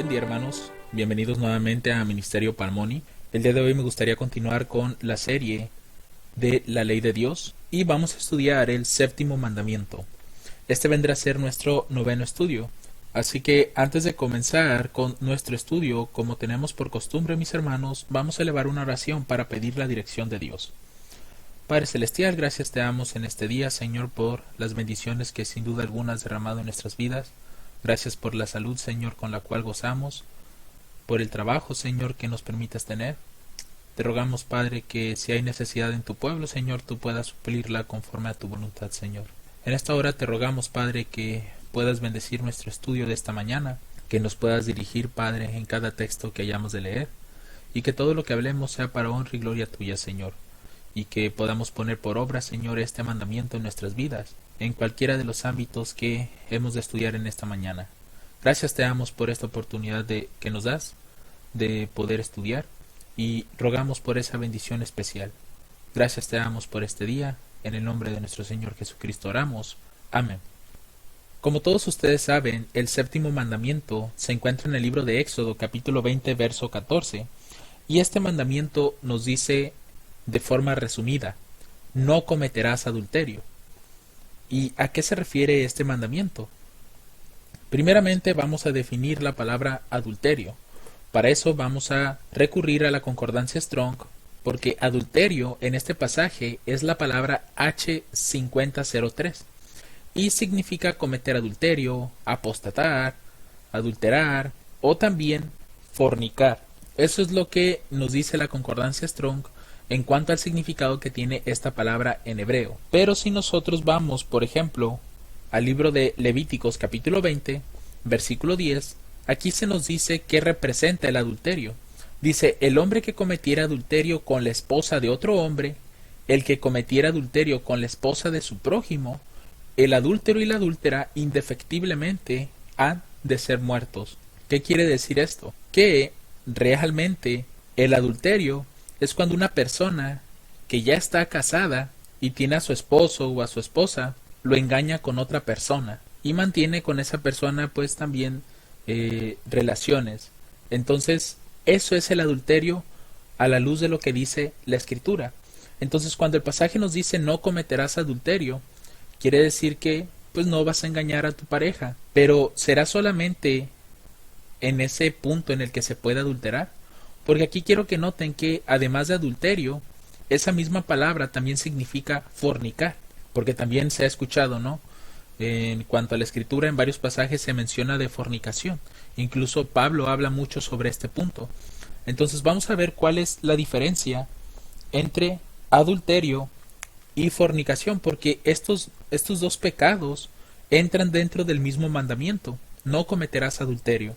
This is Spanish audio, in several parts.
Buen día, hermanos, bienvenidos nuevamente a Ministerio Palmoni. El día de hoy me gustaría continuar con la serie de la ley de Dios y vamos a estudiar el séptimo mandamiento. Este vendrá a ser nuestro noveno estudio. Así que antes de comenzar con nuestro estudio, como tenemos por costumbre, mis hermanos, vamos a elevar una oración para pedir la dirección de Dios. Padre Celestial, gracias te damos en este día, Señor, por las bendiciones que sin duda alguna has derramado en nuestras vidas. Gracias por la salud, Señor, con la cual gozamos, por el trabajo, Señor, que nos permitas tener. Te rogamos, Padre, que si hay necesidad en tu pueblo, Señor, tú puedas suplirla conforme a tu voluntad, Señor. En esta hora te rogamos, Padre, que puedas bendecir nuestro estudio de esta mañana, que nos puedas dirigir, Padre, en cada texto que hayamos de leer, y que todo lo que hablemos sea para honra y gloria tuya, Señor, y que podamos poner por obra, Señor, este mandamiento en nuestras vidas, en cualquiera de los ámbitos que hemos de estudiar en esta mañana. Gracias te damos por esta oportunidad que nos das de poder estudiar y rogamos por esa bendición especial. Gracias te damos por este día, en el nombre de nuestro Señor Jesucristo oramos. Amén. Como todos ustedes saben, el séptimo mandamiento se encuentra en el libro de Éxodo, capítulo 20, verso 14, y este mandamiento nos dice de forma resumida: no cometerás adulterio. ¿Y a qué se refiere este mandamiento? Primeramente vamos a definir la palabra adulterio. Para eso vamos a recurrir a la concordancia Strong, porque adulterio en este pasaje es la palabra H5003 y significa cometer adulterio, apostatar, adulterar o también fornicar. Eso es lo que nos dice la concordancia Strong en cuanto al significado que tiene esta palabra en hebreo. Pero si nosotros vamos, por ejemplo, al libro de Levíticos capítulo 20, versículo 10, aquí se nos dice qué representa el adulterio. Dice: el hombre que cometiera adulterio con la esposa de otro hombre, el que cometiera adulterio con la esposa de su prójimo, el adúltero y la adúltera indefectiblemente han de ser muertos. ¿Qué quiere decir esto? Que realmente el adulterio es cuando una persona que ya está casada y tiene a su esposo o a su esposa, lo engaña con otra persona y mantiene con esa persona pues también relaciones. Entonces eso es el adulterio a la luz de lo que dice la Escritura. Entonces cuando el pasaje nos dice no cometerás adulterio, quiere decir que pues no vas a engañar a tu pareja, pero será solamente en ese punto en el que se puede adulterar. Porque aquí quiero que noten que además de adulterio, esa misma palabra también significa fornicar, porque también se ha escuchado, ¿no? En cuanto a la escritura, en varios pasajes se menciona de fornicación. Incluso Pablo habla mucho sobre este punto. Entonces vamos a ver cuál es la diferencia entre adulterio y fornicación, porque estos dos pecados entran dentro del mismo mandamiento: no cometerás adulterio.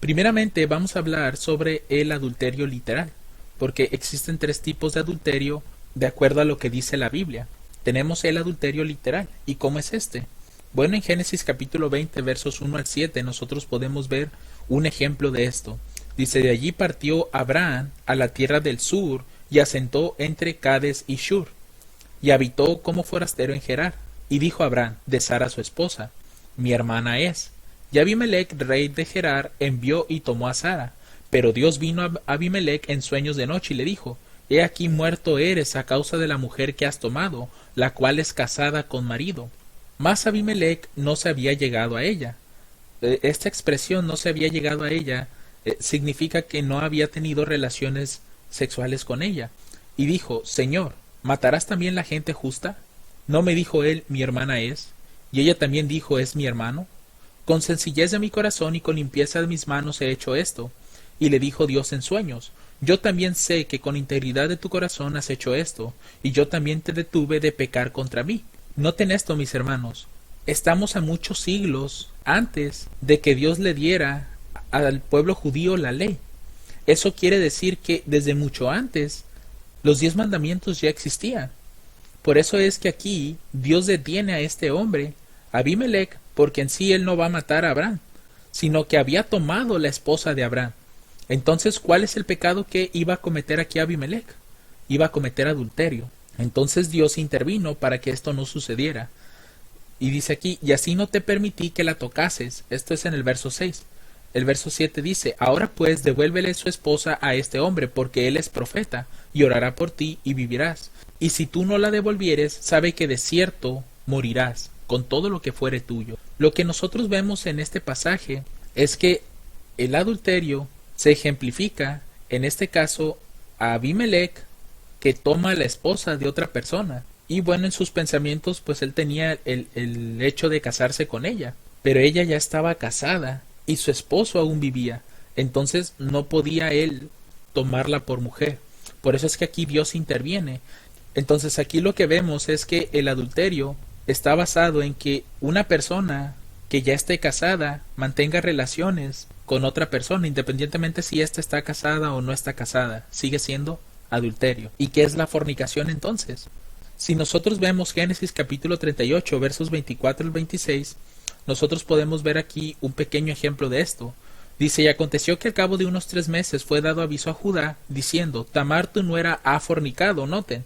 Primeramente vamos a hablar sobre el adulterio literal, porque existen tres tipos de adulterio de acuerdo a lo que dice la Biblia. Tenemos el adulterio literal. ¿Y cómo es este? Bueno, en Génesis capítulo 20 versos 1 al 7 nosotros podemos ver un ejemplo de esto. Dice: de allí partió Abraham a la tierra del sur y asentó entre Cades y Shur, y habitó como forastero en Gerar. Y dijo Abraham de Sara su esposa: mi hermana es. Y Abimelech, rey de Gerar, envió y tomó a Sara. Pero Dios vino a Abimelech en sueños de noche y le dijo: he aquí muerto eres a causa de la mujer que has tomado, la cual es casada con marido. Mas Abimelech no se había llegado a ella. Esta expresión no se había llegado a ella significa que no había tenido relaciones sexuales con ella. Y dijo: Señor, ¿matarás también la gente justa? ¿No me dijo él, mi hermana es? Y ella también dijo: ¿es mi hermano? Con sencillez de mi corazón y con limpieza de mis manos he hecho esto. Y le dijo Dios en sueños: yo también sé que con integridad de tu corazón has hecho esto, y yo también te detuve de pecar contra mí. Noten esto, mis hermanos. Estamos a muchos siglos antes de que Dios le diera al pueblo judío la ley. Eso quiere decir que desde mucho antes los 10 mandamientos ya existían. Por eso es que aquí Dios detiene a este hombre, Abimelech, porque en sí él no va a matar a Abraham, sino que había tomado la esposa de Abraham. Entonces, ¿cuál es el pecado que iba a cometer aquí Abimelech? Iba a cometer adulterio. Entonces Dios intervino para que esto no sucediera. Y dice aquí: y así no te permití que la tocases. Esto es en el verso 6. El verso 7 dice, ahora pues devuélvele su esposa a este hombre, porque él es profeta, y orará por ti y vivirás. Y si tú no la devolvieres, sabe que de cierto morirás, con todo lo que fuere tuyo. Lo que nosotros vemos en este pasaje es que el adulterio se ejemplifica, en este caso, a Abimelech, que toma a la esposa de otra persona. Y bueno, en sus pensamientos, pues él tenía el hecho de casarse con ella, pero ella ya estaba casada y su esposo aún vivía, entonces no podía él tomarla por mujer. Por eso es que aquí Dios interviene. Entonces aquí lo que vemos es que el adulterio está basado en que una persona que ya esté casada mantenga relaciones con otra persona, independientemente si ésta está casada o no está casada, sigue siendo adulterio. ¿Y qué es la fornicación entonces? Si nosotros vemos Génesis capítulo 38, versos 24 al 26, nosotros podemos ver aquí un pequeño ejemplo de esto. Dice, y aconteció que al cabo de unos 3 meses fue dado aviso a Judá, diciendo, Tamar tu nuera ha fornicado. Noten,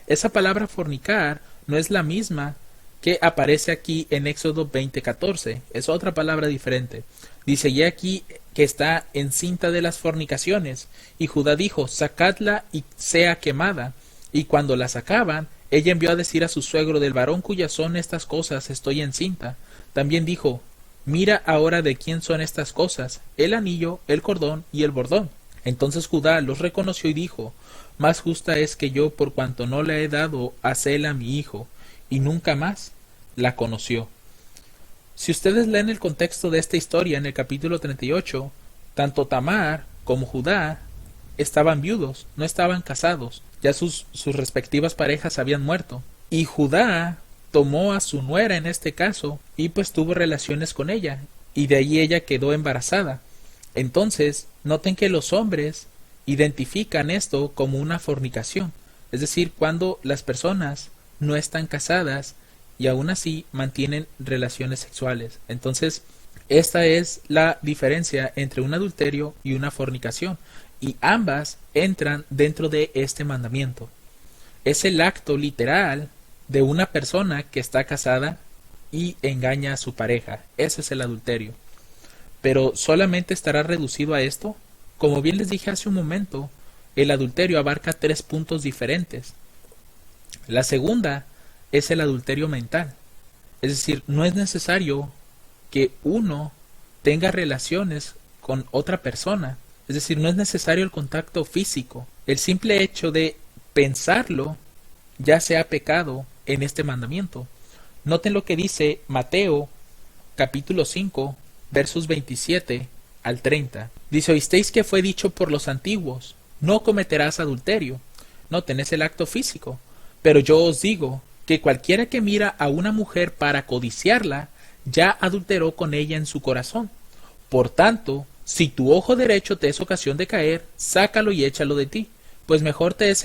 esa palabra fornicar no es la misma que aparece aquí en Éxodo 20:14, es otra palabra diferente. Dice, y aquí que está encinta de las fornicaciones, y Judá dijo, sacadla y sea quemada. Y cuando la sacaban, ella envió a decir a su suegro, del varón cuyas son estas cosas estoy encinta. También dijo, mira ahora de quién son estas cosas, el anillo, el cordón y el bordón. Entonces Judá los reconoció y dijo, más justa es que yo por cuanto no le he dado a Sela mi hijo, y nunca más la conoció. Si ustedes leen el contexto de esta historia en el capítulo 38, tanto Tamar como Judá estaban viudos, no estaban casados, ya sus respectivas parejas habían muerto. Y Judá tomó a su nuera en este caso y pues tuvo relaciones con ella, y de ahí ella quedó embarazada. Entonces, noten que los hombres identifican esto como una fornicación, es decir, cuando las personas no están casadas y aún así mantienen relaciones sexuales. Entonces, esta es la diferencia entre un adulterio y una fornicación, y ambas entran dentro de este mandamiento. Es el acto literal de una persona que está casada y engaña a su pareja. Ese es el adulterio. Pero solamente estará reducido a esto. Como bien les dije hace un momento, el adulterio abarca 3 puntos diferentes. La segunda es el adulterio mental. Es decir, no es necesario que uno tenga relaciones con otra persona. Es decir, no es necesario el contacto físico. El simple hecho de pensarlo ya sea pecado en este mandamiento. Noten lo que dice Mateo capítulo 5 versos 27 al 30. Dice, oísteis que fue dicho por los antiguos, no cometerás adulterio. Noten, es el acto físico. Pero yo os digo que cualquiera que mira a una mujer para codiciarla, ya adulteró con ella en su corazón. Por tanto, si tu ojo derecho te es ocasión de caer, sácalo y échalo de ti, pues mejor te es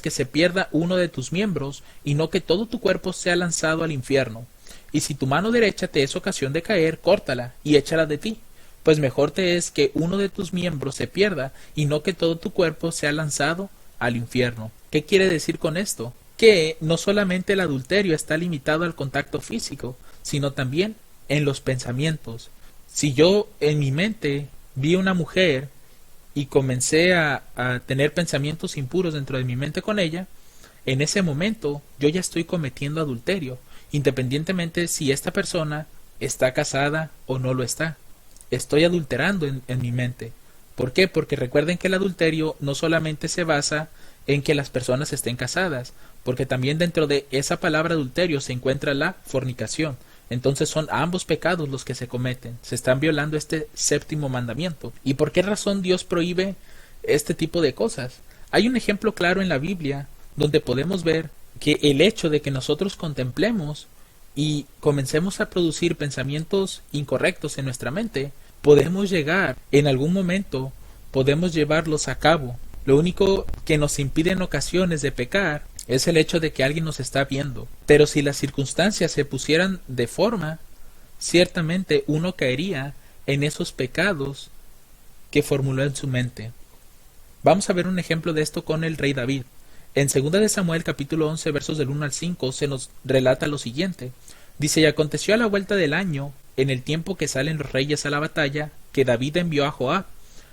que se pierda uno de tus miembros, y no que todo tu cuerpo sea lanzado al infierno. Y si tu mano derecha te es ocasión de caer, córtala y échala de ti, pues mejor te es que uno de tus miembros se pierda, y no que todo tu cuerpo sea lanzado al infierno. ¿Qué quiere decir con esto? Que no solamente el adulterio está limitado al contacto físico, sino también en los pensamientos. Si yo en mi mente vi una mujer y comencé a tener pensamientos impuros dentro de mi mente con ella, en ese momento yo ya estoy cometiendo adulterio, independientemente si esta persona está casada o no lo está. Estoy adulterando en mi mente. ¿Por qué? Porque recuerden que el adulterio no solamente se basa en que las personas estén casadas, porque también dentro de esa palabra adulterio se encuentra la fornicación. Entonces son ambos pecados los que se cometen. Se están violando este 7º mandamiento. ¿Y por qué razón Dios prohíbe este tipo de cosas? Hay un ejemplo claro en la Biblia donde podemos ver que el hecho de que nosotros contemplemos y comencemos a producir pensamientos incorrectos en nuestra mente, podemos llegar, en algún momento, podemos llevarlos a cabo. Lo único que nos impide en ocasiones de pecar es el hecho de que alguien nos está viendo. Pero si las circunstancias se pusieran de forma, ciertamente uno caería en esos pecados que formuló en su mente. Vamos a ver un ejemplo de esto con el rey David. En 2 de Samuel capítulo 11 versos del 1 al 5 se nos relata lo siguiente. Dice, y aconteció a la vuelta del año, en el tiempo que salen los reyes a la batalla, que David envió a Joab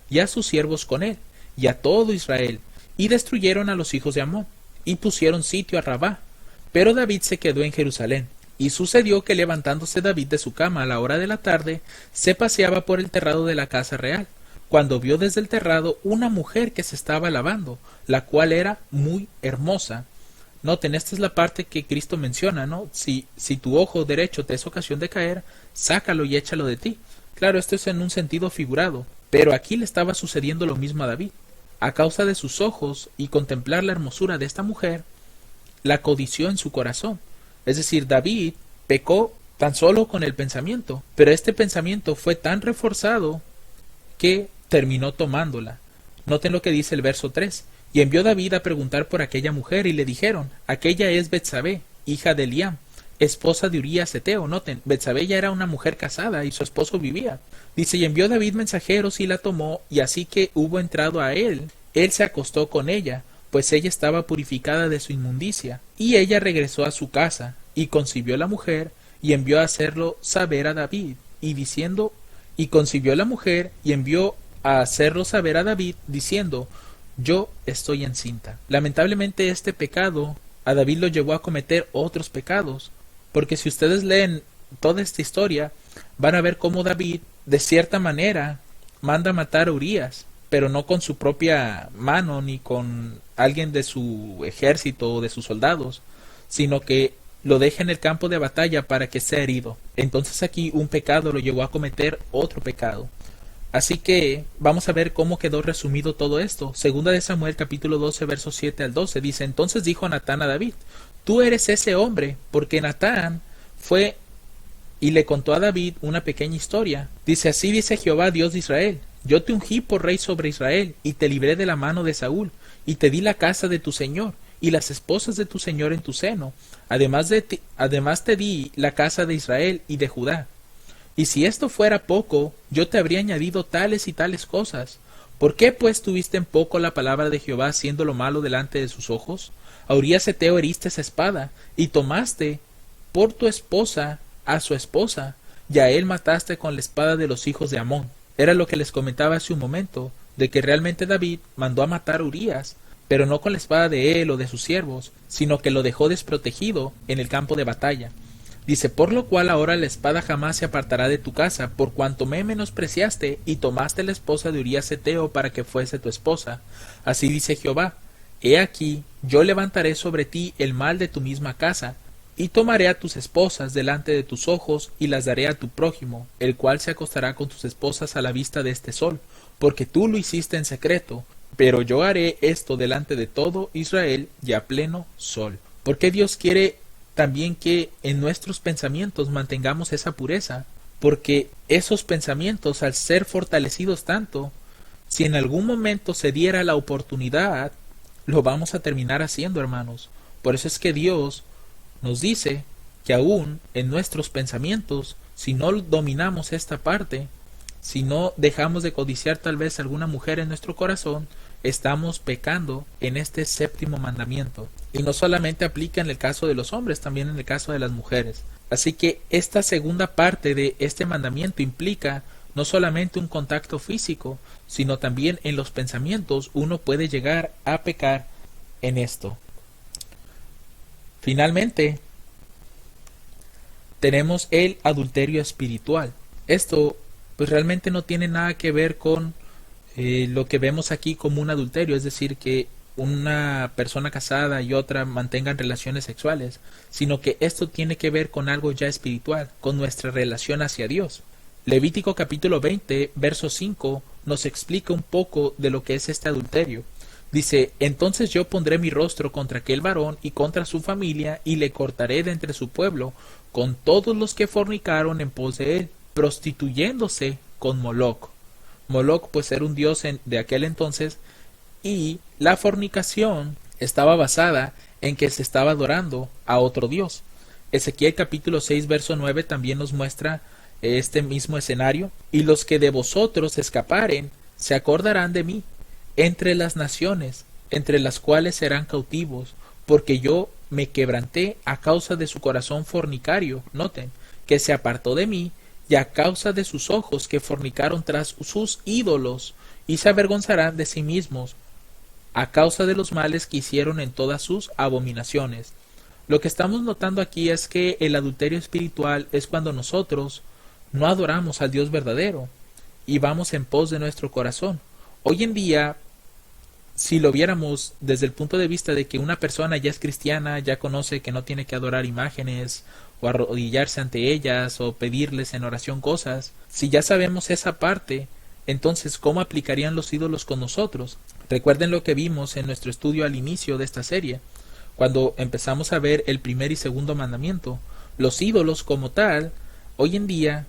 y a sus siervos con él, y a todo Israel, y destruyeron a los hijos de Amón, y pusieron sitio a Rabá. Pero David se quedó en Jerusalén. Y sucedió que levantándose David de su cama a la hora de la tarde, se paseaba por el terrado de la casa real, cuando vio desde el terrado una mujer que se estaba lavando, la cual era muy hermosa. Noten, esta es la parte que Cristo menciona, ¿no? Si tu ojo derecho te es ocasión de caer, sácalo y échalo de ti. Claro, esto es en un sentido figurado, pero aquí le estaba sucediendo lo mismo a David. A causa de sus ojos y contemplar la hermosura de esta mujer, la codició en su corazón. Es decir, David pecó tan solo con el pensamiento, pero este pensamiento fue tan reforzado que terminó tomándola. Noten lo que dice el verso 3. Y envió David a preguntar por aquella mujer, y le dijeron, aquella es Betsabé, hija de Eliam, esposa de Urías Heteo. Noten, Betsabé ya era una mujer casada y su esposo vivía. Dice, y envió David mensajeros y la tomó, y así que hubo entrado a él se acostó con ella, pues ella estaba purificada de su inmundicia. Y ella regresó a su casa, y concibió la mujer, y envió a hacerlo saber a David, y concibió la mujer, y envió a hacerlo saber a David, diciendo, yo estoy encinta. Lamentablemente este pecado a David lo llevó a cometer otros pecados, porque si ustedes leen toda esta historia, van a ver cómo David, de cierta manera, manda matar a Urías, pero no con su propia mano ni con alguien de su ejército o de sus soldados, sino que lo deja en el campo de batalla para que sea herido. Entonces aquí un pecado lo llevó a cometer otro pecado. Así que vamos a ver cómo quedó resumido todo esto. Segunda de Samuel capítulo 12 versos 7 al 12 dice, entonces dijo Natán a David, tú eres ese hombre, porque Natán fue y le contó a David una pequeña historia. Dice, así dice Jehová, Dios de Israel, yo te ungí por rey sobre Israel, y te libré de la mano de Saúl, y te di la casa de tu señor, y las esposas de tu señor en tu seno. Además te di la casa de Israel y de Judá. Y si esto fuera poco, yo te habría añadido tales y tales cosas. ¿Por qué pues tuviste en poco la palabra de Jehová, haciendo lo malo delante de sus ojos? A Urías Heteo heriste esa espada, y tomaste por tu esposa a su esposa, y a él mataste con la espada de los hijos de Amón. Era lo que les comentaba hace un momento, de que realmente David mandó a matar a Urías, pero no con la espada de él o de sus siervos, sino que lo dejó desprotegido en el campo de batalla. Dice, por lo cual ahora la espada jamás se apartará de tu casa, por cuanto me menospreciaste y tomaste la esposa de Urías Heteo para que fuese tu esposa. Así dice Jehová, he aquí, yo levantaré sobre ti el mal de tu misma casa, y tomaré a tus esposas delante de tus ojos, y las daré a tu prójimo, el cual se acostará con tus esposas a la vista de este sol, porque tú lo hiciste en secreto, pero yo haré esto delante de todo Israel y a pleno sol. Porque Dios quiere también que en nuestros pensamientos mantengamos esa pureza, porque esos pensamientos, al ser fortalecidos tanto, si en algún momento se diera la oportunidad, lo vamos a terminar haciendo, hermanos. Por eso es que Dios nos dice que aún en nuestros pensamientos, si no dominamos esta parte, si no dejamos de codiciar tal vez alguna mujer en nuestro corazón, estamos pecando en este séptimo mandamiento. Y no solamente aplica en el caso de los hombres, también en el caso de las mujeres. Así que esta segunda parte de este mandamiento implica no solamente un contacto físico, sino también en los pensamientos uno puede llegar a pecar en esto. Finalmente, tenemos el adulterio espiritual. Esto pues realmente no tiene nada que ver con lo que vemos aquí como un adulterio, es decir, que una persona casada y otra mantengan relaciones sexuales, sino que esto tiene que ver con algo ya espiritual, con nuestra relación hacia Dios. Levítico capítulo 20, verso 5 nos explica un poco de lo que es este adulterio. Dice, entonces yo pondré mi rostro contra aquel varón y contra su familia, y le cortaré de entre su pueblo, con todos los que fornicaron en pos de él, prostituyéndose con Moloc. Moloc pues era un dios de aquel entonces, y la fornicación estaba basada en que se estaba adorando a otro dios. Ezequiel capítulo 6 verso 9 también nos muestra este mismo escenario. Y los que de vosotros escaparen se acordarán de mí entre las naciones, entre las cuales serán cautivos, porque yo me quebranté a causa de su corazón fornicario, noten, que se apartó de mí, y a causa de sus ojos que fornicaron tras sus ídolos, y se avergonzarán de sí mismos, a causa de los males que hicieron en todas sus abominaciones. Lo que estamos notando aquí es que el adulterio espiritual es cuando nosotros no adoramos al Dios verdadero y vamos en pos de nuestro corazón. Hoy en día, si lo viéramos desde el punto de vista de que una persona ya es cristiana, ya conoce que no tiene que adorar imágenes o arrodillarse ante ellas o pedirles en oración cosas, si ya sabemos esa parte, entonces ¿cómo aplicarían los ídolos con nosotros? Recuerden lo que vimos en nuestro estudio al inicio de esta serie, cuando empezamos a ver el primer y segundo mandamiento. Los ídolos como tal, hoy en día,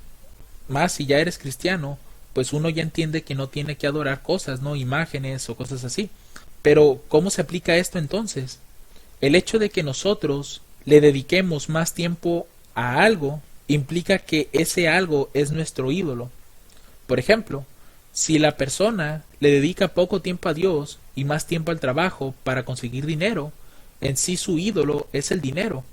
más si ya eres cristiano, pues uno ya entiende que no tiene que adorar cosas, no imágenes o cosas así. Pero ¿cómo se aplica esto entonces? El hecho de que nosotros le dediquemos más tiempo a algo implica que ese algo es nuestro ídolo. Por ejemplo, si la persona le dedica poco tiempo a Dios y más tiempo al trabajo para conseguir dinero, en sí su ídolo es el dinero.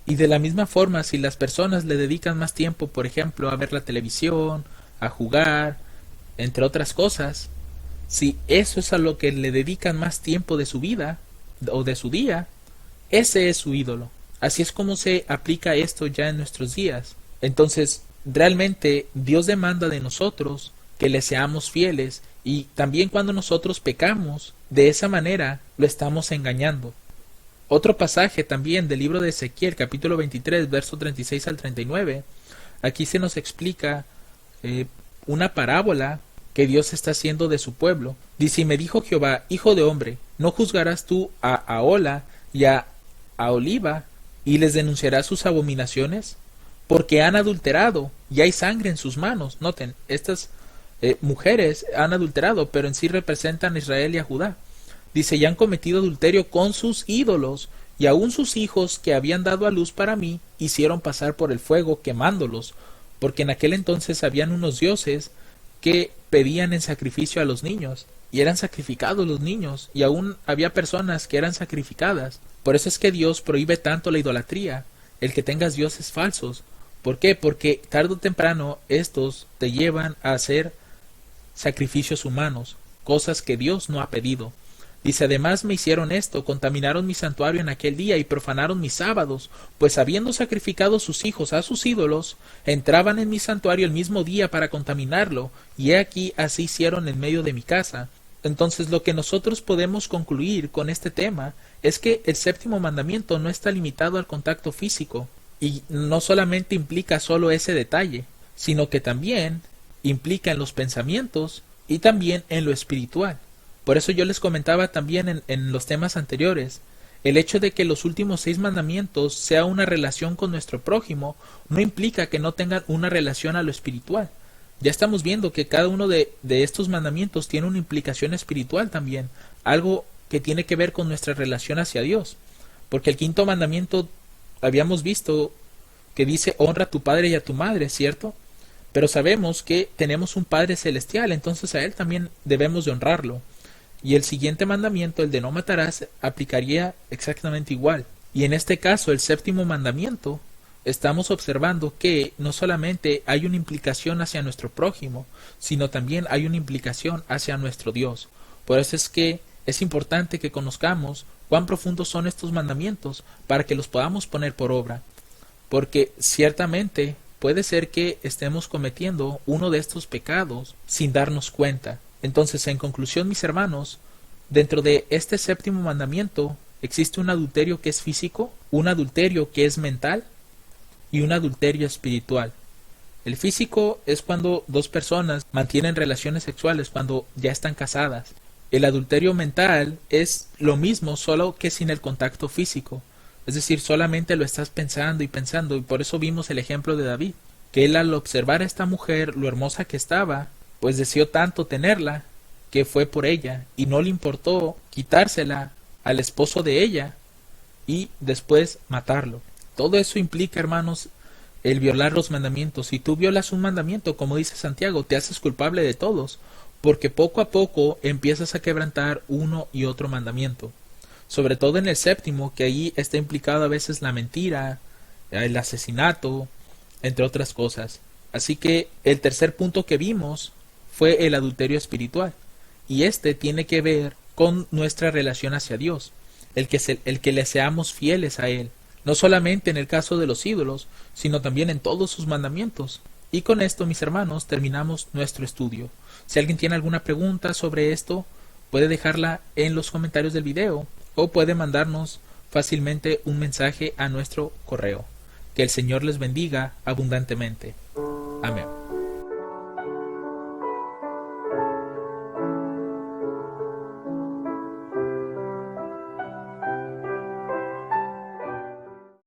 Y de la misma forma, si las personas le dedican más tiempo, por ejemplo, a ver la televisión, a jugar, entre otras cosas, si eso es a lo que le dedican más tiempo de su vida o de su día, ese es su ídolo. Así es como se aplica esto ya en nuestros días. Entonces, realmente Dios demanda de nosotros que le seamos fieles, y también cuando nosotros pecamos, de esa manera lo estamos engañando. Otro pasaje también del libro de Ezequiel, capítulo 23, verso 36 al 39, aquí se nos explica una parábola que Dios está haciendo de su pueblo. Dice: y me dijo Jehová, hijo de hombre, ¿no juzgarás tú a Ahola y a Aholiba, y les denunciarás sus abominaciones? Porque han adulterado, y hay sangre en sus manos. Noten, estas mujeres han adulterado, pero en sí representan a Israel y a Judá. Dice: y han cometido adulterio con sus ídolos, y aun sus hijos que habían dado a luz para mí, hicieron pasar por el fuego quemándolos, porque en aquel entonces habían unos dioses que pedían en sacrificio a los niños, y eran sacrificados los niños, y aún había personas que eran sacrificadas. Por eso es que Dios prohíbe tanto la idolatría, el que tengas dioses falsos. ¿Por qué? Porque tarde o temprano estos te llevan a hacer sacrificios humanos, cosas que Dios no ha pedido. Dice: además me hicieron esto, contaminaron mi santuario en aquel día y profanaron mis sábados, pues habiendo sacrificado sus hijos a sus ídolos, entraban en mi santuario el mismo día para contaminarlo, y he aquí así hicieron en medio de mi casa. Entonces lo que nosotros podemos concluir con este tema es que el séptimo mandamiento no está limitado al contacto físico, y no solamente implica solo ese detalle, sino que también implica en los pensamientos y también en lo espiritual. Por eso yo les comentaba también en los temas anteriores, el hecho de que los últimos 6 mandamientos sea una relación con nuestro prójimo no implica que no tengan una relación a lo espiritual. Ya estamos viendo que cada uno de estos mandamientos tiene una implicación espiritual también, algo que tiene que ver con nuestra relación hacia Dios. Porque el quinto mandamiento habíamos visto que dice: honra a tu padre y a tu madre, ¿cierto? Pero sabemos que tenemos un Padre celestial, entonces a Él también debemos de honrarlo. Y el siguiente mandamiento, el de no matarás, aplicaría exactamente igual. Y en este caso, el séptimo mandamiento, estamos observando que no solamente hay una implicación hacia nuestro prójimo, sino también hay una implicación hacia nuestro Dios. Por eso es que es importante que conozcamos cuán profundos son estos mandamientos para que los podamos poner por obra. Porque ciertamente puede ser que estemos cometiendo uno de estos pecados sin darnos cuenta. Entonces, en conclusión, mis hermanos, dentro de este séptimo mandamiento existe un adulterio que es físico, un adulterio que es mental y un adulterio espiritual. El físico es cuando dos personas mantienen relaciones sexuales cuando ya están casadas. El adulterio mental es lo mismo, solo que sin el contacto físico. Es decir, solamente lo estás pensando, y por eso vimos el ejemplo de David, que él, al observar a esta mujer, lo hermosa que estaba, pues deseó tanto tenerla, que fue por ella, y no le importó quitársela al esposo de ella, y después matarlo. Todo eso implica, hermanos, el violar los mandamientos. Si tú violas un mandamiento, como dice Santiago, te haces culpable de todos, porque poco a poco empiezas a quebrantar uno y otro mandamiento. sobre todo en el séptimo, que ahí está implicado a veces la mentira, el asesinato, entre otras cosas. Así que el tercer punto que vimos fue el adulterio espiritual, y este tiene que ver con nuestra relación hacia Dios, el que le seamos fieles a Él, no solamente en el caso de los ídolos, sino también en todos sus mandamientos. Y con esto, mis hermanos, terminamos nuestro estudio. Si alguien tiene alguna pregunta sobre esto, puede dejarla en los comentarios del video o puede mandarnos fácilmente un mensaje a nuestro correo. Que el Señor les bendiga abundantemente. Amén.